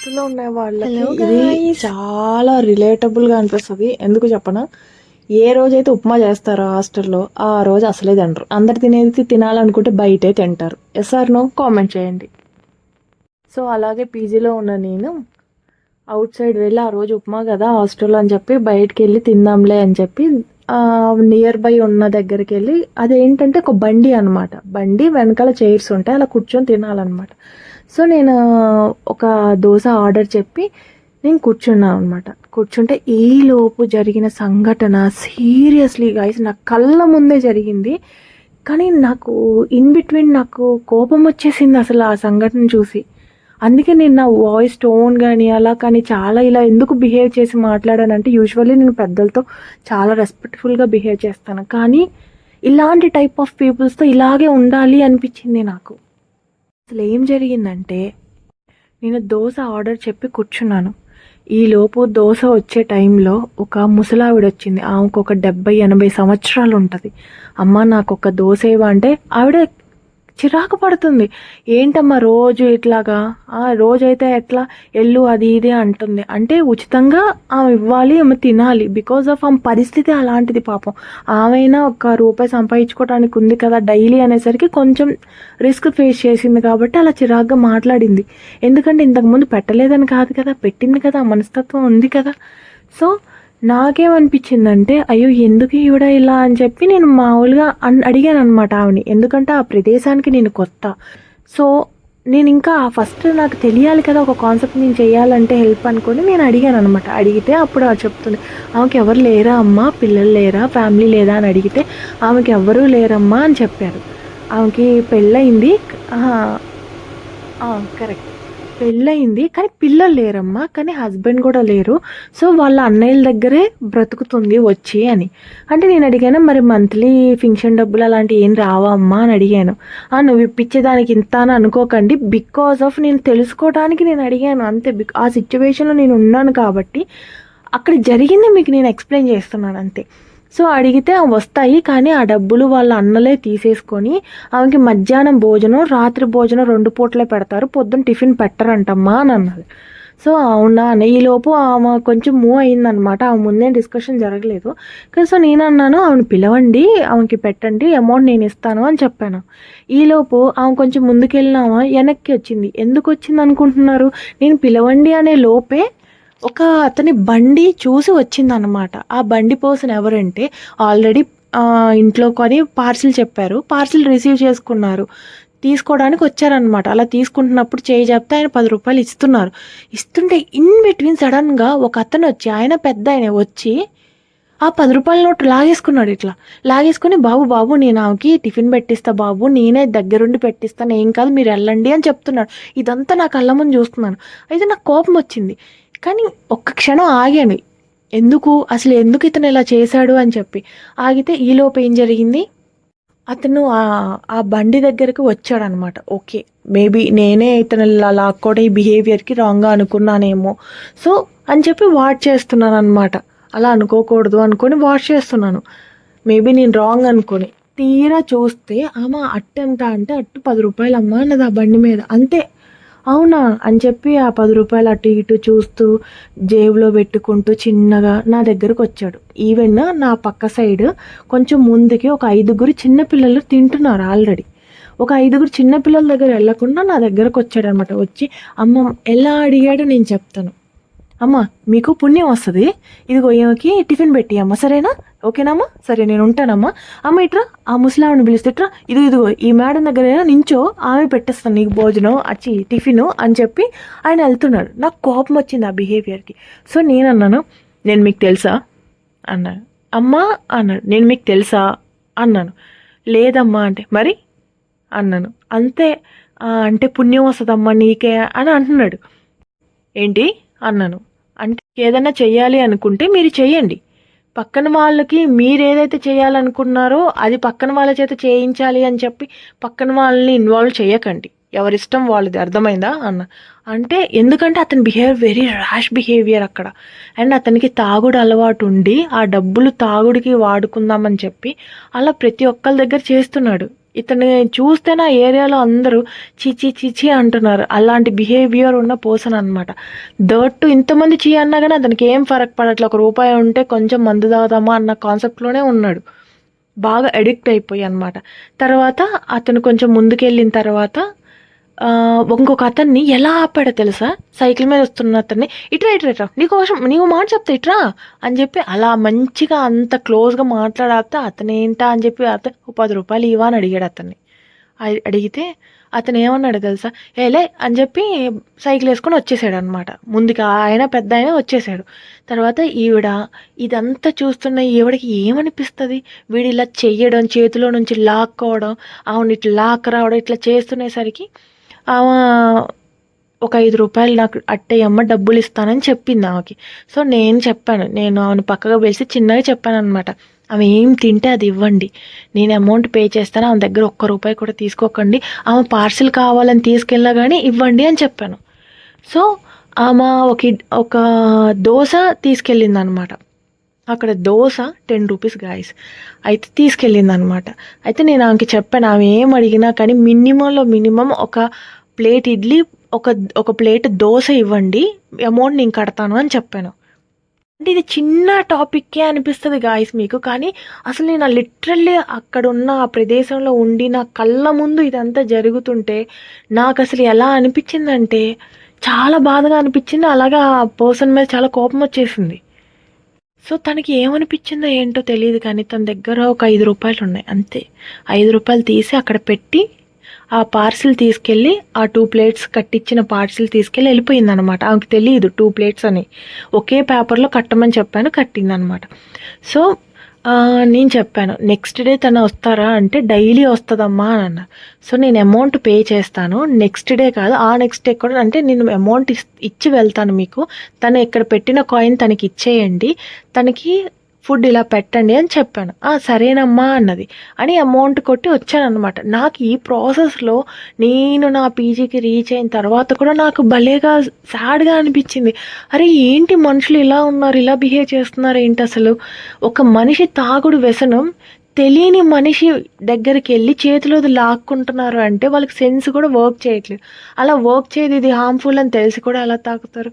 లో ఉన్న వాళ్ళకి హలో ఇది గాయ్స్. చాలా రిలేటబుల్గా అనిపిస్తుంది. ఎందుకు చెప్పనా, ఏ రోజైతే ఉప్మా చేస్తారో హాస్టల్లో ఆ రోజు అసలే తినరు. అందరు తినేది తినాలనుకుంటే బయటే తింటారు. ఎస్ఆర్ నో కామెంట్ చేయండి. సో అలాగే పీజీలో ఉన్న నేను అవుట్ సైడ్ వెళ్ళి ఆ రోజు ఉప్మా కదా హాస్టల్లో అని చెప్పి బయటికి వెళ్ళి తిందాంలే అని చెప్పి నియర్ బై ఉన్న దగ్గరికి వెళ్ళి, అదేంటంటే ఒక బండి అనమాట. బండి వెనకాల చైర్స్ ఉంటాయి, అలా కూర్చొని తినాలన్నమాట. సో నేను ఒక దోశ ఆర్డర్ చెప్పి నేను కూర్చున్నాను అనమాట. కూర్చుంటే ఈ లోపు జరిగిన సంఘటన సీరియస్లీ గైస్ నా కళ్ళ ముందే జరిగింది. కానీ నాకు ఇన్ బిట్వీన్ నాకు కోపం వచ్చేసింది అసలు ఆ సంఘటన చూసి. అందుకే నేను నా వాయిస్ టోన్ కానీ అలా కానీ చాలా ఇలా ఎందుకు బిహేవ్ చేసి మాట్లాడానంటే, యూజువల్లీ నేను పెద్దలతో చాలా రెస్పెక్ట్ఫుల్గా బిహేవ్ చేస్తాను, కానీ ఇలాంటి టైప్ ఆఫ్ పీపుల్స్తో ఇలాగే ఉండాలి అనిపించింది నాకు. అసలు ఏం జరిగిందంటే, నేను దోశ ఆర్డర్ చెప్పి కూర్చున్నాను. ఈలోపు దోశ వచ్చే టైంలో ఒక ముసలావిడ వచ్చింది. ఆమెకు ఒక 70-80 సంవత్సరాలు ఉంటుంది. అమ్మ నాకు ఒక దోశ ఇవ్వ అంటే ఆవిడ చిరాకు పడుతుంది. ఏంటమ్మా రోజు ఇట్లాగా, రోజైతే ఎట్లా ఎల్లు అది ఇది అంటుంది. అంటే ఉచితంగా ఆమె ఇవ్వాలి, ఆమె తినాలి. బికాజ్ ఆఫ్ ఆమె పరిస్థితి అలాంటిది పాపం. ఆమెనా ₹1 సంపాదించుకోవడానికి ఉంది కదా డైలీ అనేసరికి కొంచెం రిస్క్ ఫేస్ చేసింది కాబట్టి అలా చిరాకుగా మాట్లాడింది. ఎందుకంటే ఇంతకుముందు పెట్టలేదని కాదు కదా, పెట్టింది కదా, మనస్తత్వం ఉంది కదా. సో నాకేమనిపించిందంటే, అయ్యో ఎందుకు ఈవిడ ఇలా అని చెప్పి నేను మామూలుగా అడిగాను అనమాట ఆవిని. ఎందుకంటే ఆ ప్రదేశానికి నేను కొత్త. సో నేను ఇంకా ఫస్ట్ నాకు తెలియాలి కదా ఒక కాన్సెప్ట్ నేను చేయాలంటే హెల్ప్ అనుకొని నేను అడిగాను అనమాట. అడిగితే అప్పుడు చెప్తుంది, ఆమెకి ఎవరు లేరా అమ్మా, పిల్లలు లేరా, ఫ్యామిలీ లేదా అని అడిగితే ఆమెకి ఎవరూ లేరమ్మా అని చెప్పారు. ఆమెకి పెళ్ళయింది, కరెక్ట్, పెళ్ళయింది కానీ పిల్లలు లేరమ్మా, కానీ హస్బెండ్ కూడా లేరు. సో వాళ్ళ అన్నయ్యల దగ్గరే బ్రతుకుతుంది వచ్చి అని. అంటే నేను అడిగాను, మరి మంత్లీ ఫింక్షన్ డబ్బులు అలాంటివి ఏం రావా అమ్మా అని అడిగాను. నువ్వు ఇప్పించేదానికి ఇంత అని అనుకోకండి, బికాజ్ ఆఫ్ నేను తెలుసుకోవడానికి నేను అడిగాను అంతే. ఆ సిచ్యువేషన్లో నేను ఉన్నాను కాబట్టి అక్కడ జరిగింది మీకు నేను ఎక్స్ప్లెయిన్ చేస్తున్నాను అంతే. సో అడిగితే వస్తాయి, కానీ ఆ డబ్బులు వాళ్ళ అన్నలే తీసేసుకొని ఆమెకి మధ్యాహ్నం భోజనం, రాత్రి భోజనం 2 పూటలే పెడతారు, పొద్దున్న టిఫిన్ పెట్టరంటమ్మా అని అన్నది. సో అవునా అని ఈలోపు ఆమె కొంచెం మూవ్ అయిందనమాట. ఆమె ముందే డిస్కషన్ జరగలేదు. సో నేను అన్నాను, ఆమెను పిలవండి, ఆమెకి పెట్టండి, అమౌంట్ నేను ఇస్తాను అని చెప్పాను. ఈలోపు ఆమె కొంచెం ముందుకెళ్ళినామా వెనక్కి వచ్చింది. ఎందుకు వచ్చింది అనుకుంటున్నారు? నేను పిలవండి అనే లోపే ఒక అతని బండి చూసి వచ్చిందనమాట. ఆ బండి పర్సన్ ఎవరంటే ఆల్రెడీ ఇంట్లో కొని పార్సిల్ చెప్పారు, పార్సిల్ రిసీవ్ చేసుకున్నారు, తీసుకోవడానికి వచ్చారనమాట. అలా తీసుకుంటున్నప్పుడు చేయి చెప్తే ఆయన ₹10 ఇస్తున్నారు. ఇస్తుంటే ఇన్ బిట్వీన్ సడన్గా ఒక అతను వచ్చి, ఆయన పెద్ద ఆయన వచ్చి ఆ ₹10 నోటు లాగేసుకున్నాడు. ఇట్లా లాగేసుకుని, బాబు బాబు నేను ఆమెకి టిఫిన్ పెట్టిస్తా బాబు, నేనే దగ్గరుండి పెట్టిస్తాను, ఏం కాదు మీరు వెళ్ళండి అని చెప్తున్నాడు. ఇదంతా నా కళ్ళ ముందు చూస్తున్నాను. అయితే నాకు కోపం వచ్చింది, కానీ ఒక్క క్షణం ఆగాను. అసలు ఎందుకు ఇతను ఇలా చేశాడు అని చెప్పి ఆగితే ఈలోపు ఏం జరిగింది, అతను ఆ బండి దగ్గరకు వచ్చాడనమాట. ఓకే, మేబీ నేనే ఇతను ఇలా లాక్కోవడం ఈ బిహేవియర్కి రాంగ్గా అనుకున్నానేమో, సో అని చెప్పి వాచ్ చేస్తున్నాను అనమాట. అలా అనుకోకూడదు అనుకొని వాచ్ చేస్తున్నాను, మేబీ నేను రాంగ్ అనుకొని. తీరా చూస్తే ఆమె అట్టు ఎంత అంటే అట్టు ₹10 అమ్మా అన్నది ఆ బండి మీద. అంతే. అవునా అని చెప్పి ఆ ₹10 అటు ఇటు చూస్తూ జేబులో పెట్టుకుంటూ చిన్నగా నా దగ్గరకు వచ్చాడు. ఈవెన్ నా పక్క సైడ్ కొంచెం ముందుకి ఒక 5గురు చిన్నపిల్లలు తింటున్నారు ఆల్రెడీ. ఒక 5గురు చిన్నపిల్లల దగ్గర వెళ్ళకుండా నా దగ్గరకు వచ్చాడనమాట. వచ్చి అమ్మ ఎలా అడిగాడో నేను చెప్తాను. అమ్మ మీకు పుణ్యం వస్తుంది, ఇదిగో ఈమెకి టిఫిన్ పెట్టి అమ్మ, సరేనా, ఓకేనమ్మా, సరే నేను ఉంటానమ్మా. అమ్మ ఇట్రా, ఆ ముసలావిని పిలిస్తే ఇట్రా, ఇదిగో ఈ మేడం దగ్గర నించో, ఆమె పెట్టేస్తాను నీకు భోజనం టిఫిను అని చెప్పి ఆయన వెళ్తున్నాడు. నాకు కోపం వచ్చింది ఆ బిహేవియర్కి. సో నేను అన్నాను, నేను మీకు తెలుసా అన్నాడు. అమ్మా అన్నాడు. నేను మీకు తెలుసా అన్నాను. లేదమ్మా అంటే మరి అన్నాను. అంతే. అంటే పుణ్యం వస్తుందమ్మా నీకే అని అంటున్నాడు. ఏంటి అన్నాను. అంటే ఏదైనా చెయ్యాలి అనుకుంటే మీరు చెయ్యండి, పక్కన వాళ్ళకి మీరు ఏదైతే చేయాలనుకున్నారో అది పక్కన వాళ్ళ చేత చేయించాలి అని చెప్పి పక్కన వాళ్ళని ఇన్వాల్వ్ చేయకండి, ఎవరిష్టం వాళ్ళది, అర్థమైందా అన్న. అంటే ఎందుకంటే అతని బిహేవియర్ వెరీ ర్యాష్ బిహేవియర్ అక్కడ. అండ్ అతనికి తాగుడు అలవాటు ఉండి ఆ డబ్బులు తాగుడికి వాడుకుందామని చెప్పి అలా ప్రతి ఒక్కరి దగ్గర చేస్తున్నాడు. ఇతన్ని చూస్తే నా ఏరియాలో అందరూ చీచీ చీచీ అంటున్నారు. అలాంటి బిహేవియర్ ఉన్న పర్సన్ అనమాట. దట్ ఇంతమంది చీ అన్నా కానీ అతనికి ఏం ఫరక్ పడట్లేదు. ₹1 ఉంటే కొంచెం మందు తాగుదామా అన్న కాన్సెప్ట్లోనే ఉన్నాడు. బాగా అడిక్ట్ అయిపోయి అనమాట. తర్వాత అతను కొంచెం ముందుకెళ్ళిన తర్వాత ఇంకొక అతన్ని ఎలా ఆపాడో తెలుసా? సైకిల్ మీద వస్తున్న అతన్ని, ఇట్రా ఇట్రా ఇట్రా, నీకు మాట చెప్తా ఇట్రా అని చెప్పి అలా మంచిగా అంత క్లోజ్గా మాట్లాడితే అతనేంటా అని చెప్పి అతను ₹10 ఇవ్వా అని అడిగాడు అతన్ని. అడిగితే అతను ఏమన్నాడు తెలుసా? ఏలే అని చెప్పి సైకిల్ వేసుకొని వచ్చేసాడు అనమాట. ముందుగా ఆయన పెద్ద ఆయన వచ్చేసాడు. తర్వాత ఈవిడ ఇదంతా చూస్తున్న ఈవిడకి ఏమనిపిస్తుంది? వీడు ఇలా చెయ్యడం, చేతిలో నుంచి లాక్కోవడం, ఆమెను ఇట్లా లాక్ రావడం, ఇట్లా చేస్తునేసరికి ఆమె ఒక ₹5 నాకు అట్టేయమ్మ, డబ్బులు ఇస్తానని చెప్పింది ఆమెకి. సో నేను చెప్పాను, నేను ఆమెను పక్కగా పిలిచి చిన్నగా చెప్పాను అనమాట, ఆమె ఏం తింటే అది ఇవ్వండి, నేను అమౌంట్ పే చేస్తాను, ఆమె దగ్గర ₹1 కూడా తీసుకోకండి, ఆమె పార్సిల్ కావాలని తీసుకెళ్ళినా కానీ ఇవ్వండి అని చెప్పాను. సో ఆమె ఒక దోశ తీసుకెళ్ళింది అనమాట. అక్కడ దోశ ₹10 గాయస్. అయితే తీసుకెళ్ళింది అనమాట. అయితే నేను ఆమెకి చెప్పాను, ఆమె ఏం అడిగినా కానీ మినిమం ఒక ప్లేట్ ఇడ్లీ, ఒక ప్లేట్ దోశ ఇవ్వండి, అమౌంట్ నేను కడతాను అని చెప్పాను. అంటే ఇది చిన్న టాపిక్కే అనిపిస్తుంది గాయస్ మీకు, కానీ అసలు నేను లిటరల్లీ అక్కడ ఉన్న ఆ ప్రదేశంలో ఉండి నా కళ్ళ ముందు ఇదంతా జరుగుతుంటే నాకు అసలు ఎలా అనిపించిందంటే చాలా బాధగా అనిపించింది. అలాగా ఆ పర్సన్ మీద చాలా కోపం వచ్చేసింది. సో తనకి ఏమనిపించిందో ఏంటో తెలియదు, కానీ తన దగ్గర ఒక ₹5 ఉన్నాయి అంతే. ₹5 తీసి అక్కడ పెట్టి ఆ పార్సిల్ తీసుకెళ్ళి ఆ 2 ప్లేట్స్ కట్టించిన పార్సిల్ తీసుకెళ్ళి వెళ్ళిపోయింది అనమాట. ఆమెకు తెలియదు 2 ప్లేట్స్ అని. ఒకే పేపర్లో కట్టమని చెప్పాను, కట్టిందనమాట. సో నేను చెప్పాను, నెక్స్ట్ డే తను వస్తారా అంటే డైలీ వస్తుందమ్మా అని అన్నారు. సో నేను అమౌంట్ పే చేస్తాను, నెక్స్ట్ డే కాదు ఆ నెక్స్ట్ డే కూడా, అంటే నేను అమౌంట్ ఇచ్చి వెళ్తాను మీకు, తను ఇక్కడ పెట్టిన కాయిన్ తనకి ఇచ్చేయండి, తనకి ఫుడ్ ఇలా పెట్టండి అని చెప్పాను. సరేనమ్మా అన్నది అని అమౌంట్ కొట్టి వచ్చానమాట. నాకు ఈ ప్రాసెస్లో నేను నా పీజీకి రీచ్ అయిన తర్వాత కూడా నాకు భలేగా సాడ్గా అనిపించింది. అరే ఏంటి మనుషులు ఇలా ఉన్నారు, ఇలా బిహేవ్ చేస్తున్నారు ఏంటి అసలు? ఒక మనిషి తాగుడు వ్యసనం తెలియని మనిషి దగ్గరికి వెళ్ళి చేతిలోది లాక్కుంటున్నారు అంటే వాళ్ళకి సెన్స్ కూడా వర్క్ చేయట్లేదు. అలా వర్క్ చేయదు, ఇది హార్మ్ఫుల్ అని తెలిసి కూడా ఎలా తాగుతారు?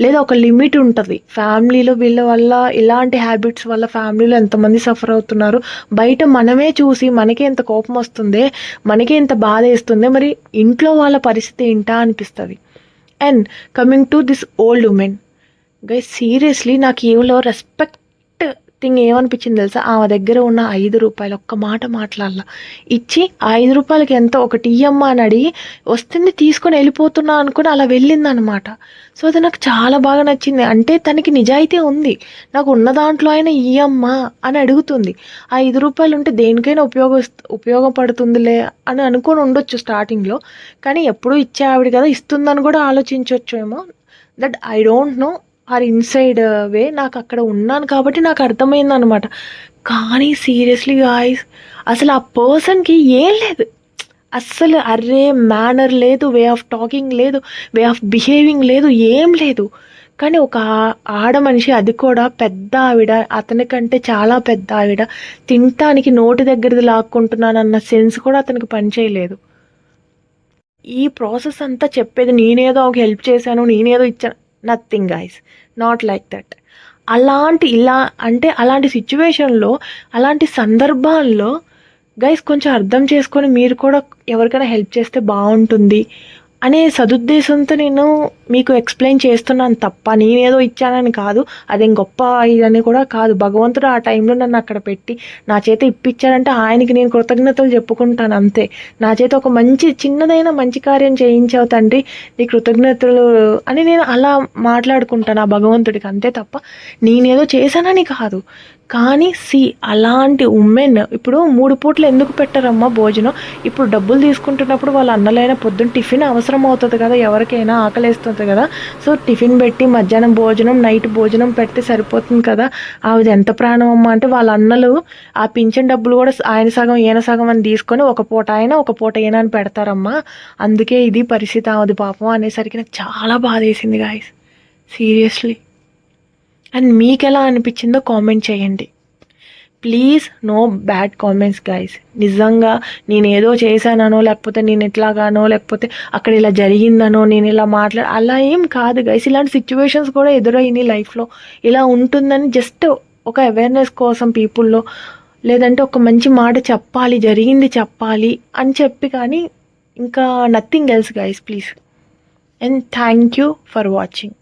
లేదా ఒక లిమిట్ ఉంటుంది. ఫ్యామిలీలో వీళ్ళ వల్ల ఇలాంటి హ్యాబిట్స్ వల్ల ఫ్యామిలీలో ఎంతమంది సఫర్ అవుతున్నారు బయట మనమే చూసి మనకే ఎంత కోపం వస్తుంది, మనకే ఎంత బాధ వేస్తుంది, మరి ఇంట్లో వాళ్ళ పరిస్థితి ఏంటా అనిపిస్తుంది. And coming to this old women guys, seriously నాకు ఏవో రెస్పెక్ట్ థింగ్ ఏమనిపించింది తెలుసా? ఆమె దగ్గర ఉన్న ₹5 ఒక్క మాట మాట్లాడాల ఇచ్చి ఆ ₹5 ఎంత ఒకటి ఇయ్యమ్మా అని అడిగి వస్తుంది తీసుకొని వెళ్ళిపోతున్నా అనుకుని అలా వెళ్ళిందనమాట. సో అది నాకు చాలా బాగా నచ్చింది. అంటే తనకి నిజాయితీ ఉంది, నాకు ఉన్న దాంట్లో అయినా ఇయ్యమ్మా అని అడుగుతుంది. ఆ ₹5 ఉంటే దేనికైనా ఉపయోగపడుతుందిలే అని అనుకొని ఉండొచ్చు స్టార్టింగ్లో, కానీ ఎప్పుడూ ఇచ్చే ఆవిడ కదా, ఇస్తుందని కూడా ఆలోచించవచ్చు ఏమో. That I don't know or inside way. నాకు అక్కడ ఉన్నాను కాబట్టి నాకు అర్థమైంది అనమాట. కానీ సీరియస్లీ గాయ్స్, అసలు ఆ పర్సన్కి ఏం లేదు అస్సలు. అర్రే మేనర్ లేదు, వే ఆఫ్ టాకింగ్ లేదు, వే ఆఫ్ బిహేవింగ్ లేదు, ఏం లేదు. కానీ ఒక ఆడ మనిషి, అది కూడా పెద్ద ఆవిడ, అతనికంటే చాలా పెద్ద ఆవిడ, తినటానికి నోటి దగ్గరది లాక్కుంటున్నానన్న సెన్స్ కూడా అతనికి పనిచేయలేదు. ఈ ప్రాసెస్ అంతా చెప్పేది నేనేదో ఒక హెల్ప్ చేశాను, నేనేదో ఇచ్చాను, nothing guys, not like that. అలాంటి సిచ్యువేషన్లో, అలాంటి సందర్భాల్లో గైస్ కొంచెం అర్థం చేసుకొని మీరు కూడా ఎవరికైనా హెల్ప్ చేస్తే బాగుంటుంది అనే సదుద్దేశంతో నేను మీకు ఎక్స్ప్లెయిన్ చేస్తున్నాను తప్ప నేనేదో ఇచ్చానని కాదు, అదేం గొప్ప ఇదని కూడా కాదు. భగవంతుడు ఆ టైంలో నన్ను అక్కడ పెట్టి నా చేత ఇప్పించాడంటే ఆయనకి నేను కృతజ్ఞతలు చెప్పుకుంటాను అంతే. నా చేత ఒక చిన్నదైన మంచి కార్యం చేయించావు తండ్రి, నీ కృతజ్ఞతలు అని నేను అలా మాట్లాడుకుంటాను ఆ భగవంతుడికి, అంతే తప్ప నేనేదో చేశానని కాదు. కానీ అలాంటి ఉమెన్ ఇప్పుడు 3 పూటలు ఎందుకు పెట్టరమ్మా భోజనం? ఇప్పుడు డబ్బులు తీసుకుంటున్నప్పుడు వాళ్ళ అన్నలైనా పొద్దున్న టిఫిన్ అవసరం అవుతుంది కదా, ఎవరికైనా ఆకలిస్తుంది కదా. సో టిఫిన్ పెట్టి మధ్యాహ్నం భోజనం, నైట్ భోజనం పెడితే సరిపోతుంది కదా. ఆవిడ ఎంత ప్రాణం అమ్మ అంటే వాళ్ళ అన్నలు ఆ పింఛన్ డబ్బులు కూడా ఆయన సగం ఈయన సగం అని తీసుకొని ఒక పూట ఆయన ఒక పూట ఈయన అని పెడతారమ్మా, అందుకే ఇది పరిస్థితి ఆవిడ పాపం అనేసరికి నాకు చాలా బాధ వేసింది గాయస్, సీరియస్లీ. అండ్ మీకు ఎలా అనిపించిందో కామెంట్ చేయండి please no bad comments guys. నిజంగా నేను ఏదో చేశాననో, లేకపోతే నేను ఎట్లాగానో, లేకపోతే అక్కడ ఇలా జరిగిందనో, నేను ఇలా అలా ఏం కాదు గైస్. ఇలాంటి సిచ్యువేషన్స్ కూడా ఎదురైనాయి లైఫ్లో. ఇలా ఉంటుందని జస్ట్ ఒక అవేర్నెస్ కోసం పీపుల్లో, లేదంటే ఒక మంచి మాట చెప్పాలి, జరిగింది చెప్పాలి అని చెప్పి, కానీ ఇంకా nothing else guys please. And thank you for watching.